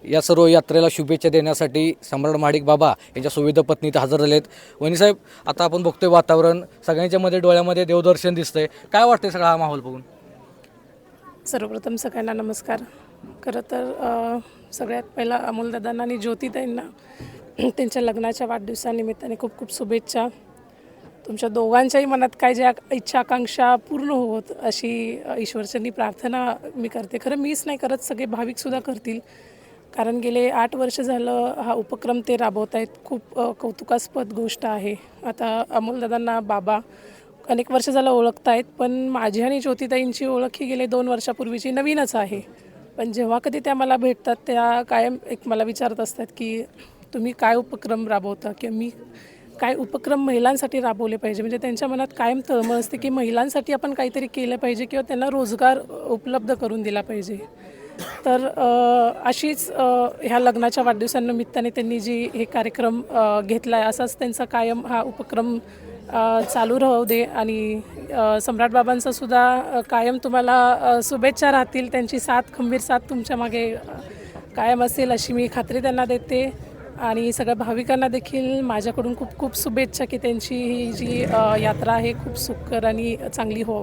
या सर्व यात्रेला शुभेच्छा देण्यासाठी सम्राट महाडिक बाबा यांच्या सुविध पत्नी इथं हजर झालेत। वहिनीसाहेब, आता आपण बघतोय वातावरण सगळ्यांच्या मध्ये डोळ्यामध्ये देवदर्शन दिसतंय, काय वाटतंय सगळा हा माहोल बघून? सर्वप्रथम सगळ्यांना नमस्कार। खरं तर सगळ्यात पहिला अमोलदादांना आणि ज्योतिताईंना त्यांच्या लग्नाच्या वाढदिवसानिमित्ताने खूप खूप शुभेच्छा। तुमच्या दोघांच्याही मनात काय ज्या इच्छा आकांक्षा पूर्ण होत अशी ईश्वरचरणी प्रार्थना मी करते। खरं मीच नाही करत, सगळे भाविकसुद्धा करतील, कारण गेले 8 वर्ष झालं हा उपक्रम ते राबवत आहेत। खूप कौतुकास्पद गोष्ट आहे। आता अमोलदादांना बाबा अनेक वर्ष झालं ओळखत आहेत, पण माझी आणि ज्योतिताईंची ओळख ही गेले 2 वर्षापूर्वीची नवीनच आहे। पण जेव्हा कधी त्या मला भेटतात त्या कायम एक मला विचारत असतात की तुम्ही काय उपक्रम राबवता किंवा मी काय उपक्रम महिलांसाठी राबवले पाहिजे। म्हणजे त्यांच्या मनात कायम तळमळ असते की महिलांसाठी आपण काहीतरी केलं पाहिजे किंवा त्यांना रोजगार उपलब्ध करून दिला पाहिजे। तर अशीच ह्या लग्नाच्या वाढदिवसानिमित्ताने त्यांनी जी हे कार्यक्रम घेतला आहे, असाच त्यांचा कायम हा उपक्रम चालू राहू दे। आणि सम्राट बाबांचा सुद्धा कायम तुम्हाला शुभेच्छा राहतील, त्यांची साथ खंबीर साथ तुमच्या मागे कायम असेल अशी मी खात्री त्यांना देते। आणि सगळ्या भाविकांना देखील माझ्याकडून खूप खूप शुभेच्छा की त्यांची ही जी यात्रा आहे खूप सुखकर आणि चांगली हो।